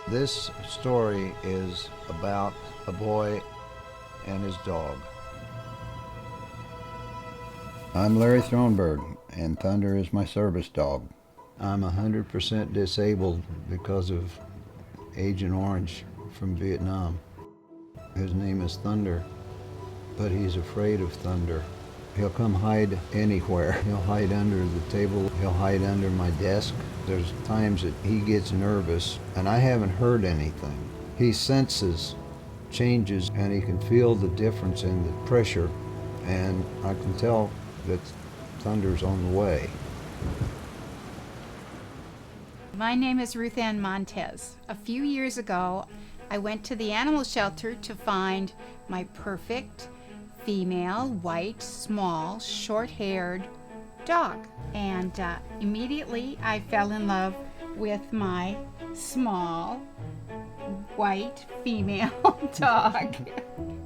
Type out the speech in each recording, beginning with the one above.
This story is about a boy and his dog. I'm Larry Thronberg, and Thunder is my service dog. I'm 100% disabled because of Agent Orange from Vietnam. His name is Thunder, but he's afraid of thunder. He'll come hide anywhere. He'll hide under the table. He'll hide under my desk. There's times that he gets nervous, and I haven't heard anything. He senses changes, and he can feel the difference in the pressure, and I can tell that thunder's on the way. My name is Ruth Ann Montez. A few years ago, I went to the animal shelter to find my perfect female, white, small, short-haired dog. And immediately I fell in love with my small, white, female dog.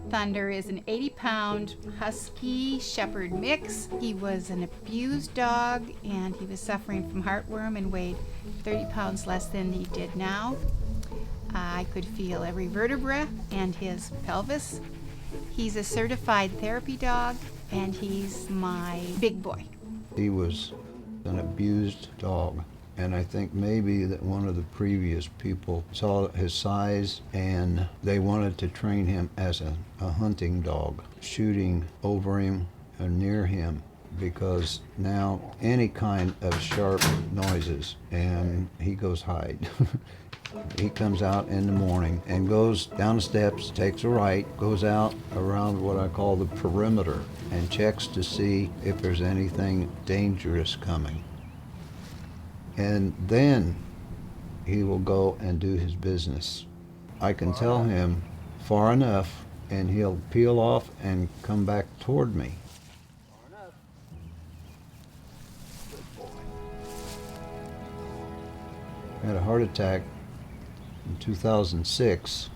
Thunder is an 80-pound husky shepherd mix. He was an abused dog, and he was suffering from heartworm and weighed 30 pounds less than he did now. I could feel every vertebra and his pelvis. He's a certified therapy dog, and he's my big boy. He was an abused dog, and I think maybe that one of the previous people saw his size and they wanted to train him as a hunting dog, shooting over him and near him, because now any kind of sharp noises and he goes hide. He comes out in the morning and goes down the steps, takes a right, goes out around what I call the perimeter and checks to see if there's anything dangerous coming. And then he will go and do his business. I can tell him far enough and he'll peel off and come back toward me. I had a heart attack in 2006.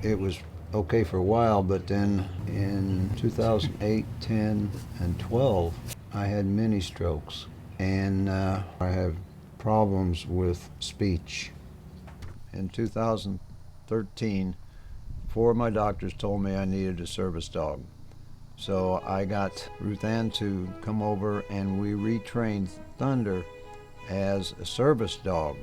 It was okay for a while, but then in 2008, 10, and 12, I had mini strokes, and I have problems with speech. In 2013, four of my doctors told me I needed a service dog. So I got Ruth Ann to come over, and we retrained Thunder as a service dog.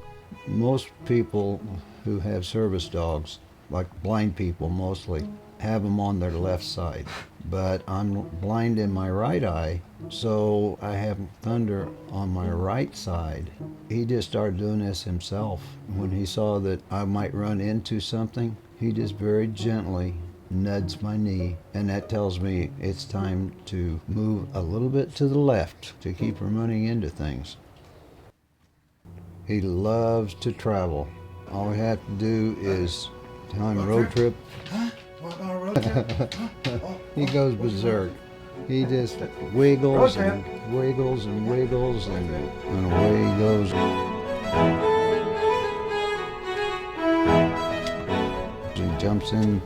Most people who have service dogs, like blind people mostly, have them on their left side. But I'm blind in my right eye, so I have Thunder on my right side. He just started doing this himself. When he saw that I might run into something, he just very gently nudged my knee, and that tells me it's time to move a little bit to the left to keep from running into things. He loves to travel. All we have to do is tell him road trip. He goes berserk. He just wiggles and wiggles and wiggles, and away he goes. He jumps in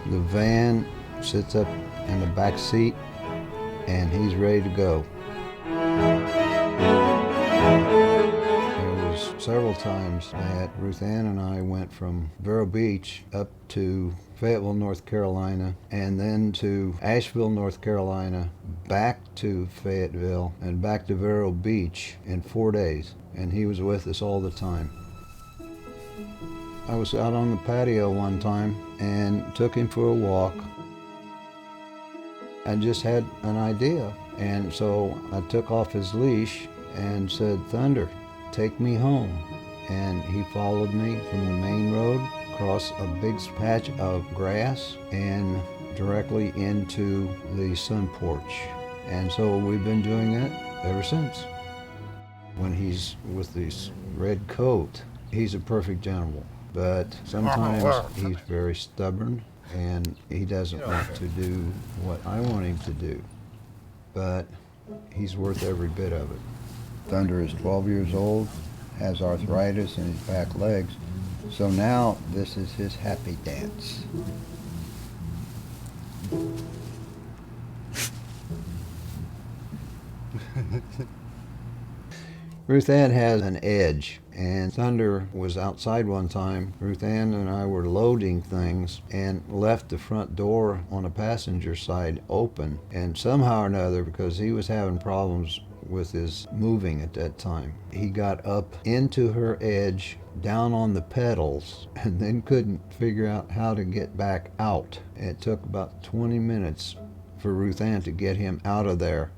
the van, sits up in the back seat, and he's ready to go. Several times that Ruth Ann and I went from Vero Beach up to Fayetteville, North Carolina, and then to Asheville, North Carolina, back to Fayetteville, and back to Vero Beach in 4 days. And he was with us all the time. I was out on the patio one time and took him for a walk. I just had an idea, and so I took off his leash and said, "Thunder, take me home." And he followed me from the main road across a big patch of grass and directly into the sun porch. And so we've been doing that ever since. When he's with this red coat, he's a perfect animal, but sometimes he's very stubborn and he doesn't want to do what I want him to do, but he's worth every bit of it. Thunder is 12 years old, has arthritis in his back legs, so now this is his happy dance. Ruth Ann has an edge. And Thunder was outside one time. Ruth Ann and I were loading things and left the front door on the passenger side open. And somehow or another, because he was having problems with his moving at that time, he got up into her edge, down on the pedals, and then couldn't figure out how to get back out. It took about 20 minutes for Ruth Ann to get him out of there.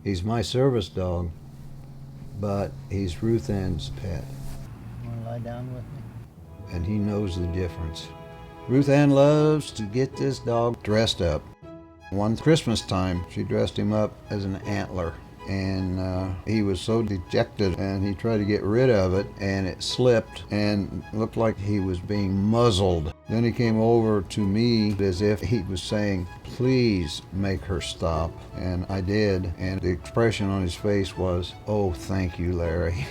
He's my service dog, but he's Ruth Ann's pet. Want to lie down with me? And he knows the difference. Ruth Ann loves to get this dog dressed up. One Christmas time, she dressed him up as an antler, and he was so dejected, and he tried to get rid of it, and it slipped and looked like he was being muzzled. Then he came over to me as if he was saying, "Please make her stop," and I did, and the expression on his face was, "Oh, thank you, Larry."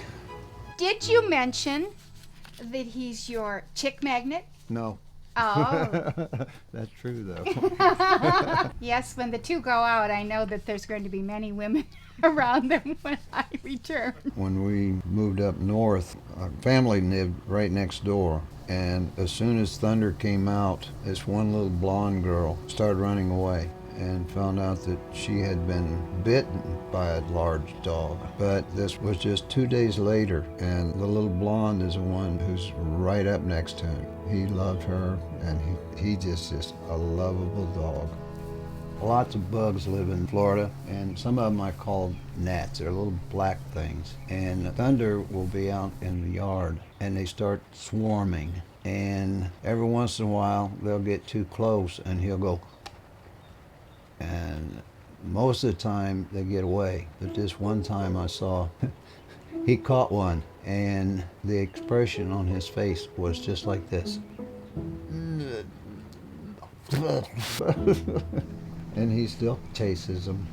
Did you mention that he's your chick magnet? No. Oh. That's true, though. Yes, when the two go out, I know that there's going to be many women around them when I return. When we moved up north, our family lived right next door. And as soon as Thunder came out, this one little blonde girl started running away and found out that she had been bitten by a large dog. But this was just 2 days later, and the little blonde is the one who's right up next to him. He loved her, and he just is a lovable dog. Lots of bugs live in Florida, and some of them I call gnats. They're little black things. And Thunder will be out in the yard, and they start swarming. And every once in a while, they'll get too close, and he'll go. And most of the time, they get away. But this one time I saw, he caught one, and the expression on his face was just like this. And he still chases them.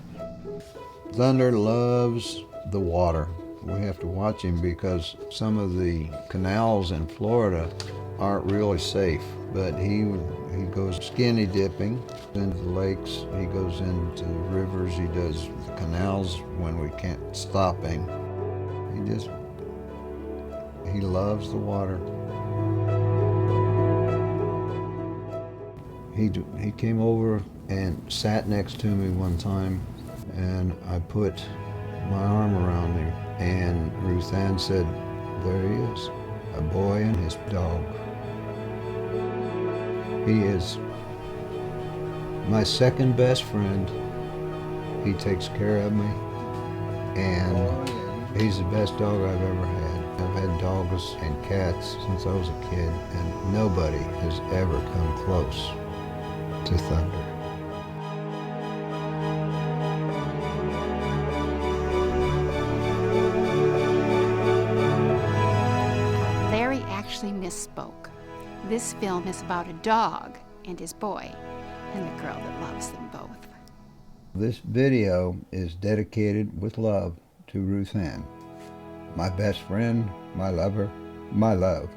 Thunder loves the water. We have to watch him because some of the canals in Florida aren't really safe. But he goes skinny dipping into the lakes. He goes into the rivers. He does the canals when we can't stop him. He loves the water. He came over and sat next to me one time, and I put my arm around him, and Ruth Ann said, "There he is, a boy and his dog." He is my second best friend. He takes care of me, and he's the best dog I've ever had. I've had dogs and cats since I was a kid, and nobody has ever come close to Thunder. Larry actually misspoke. This film is about a dog and his boy, and the girl that loves them both. This video is dedicated with love to Ruth Ann, my best friend, my lover, my love.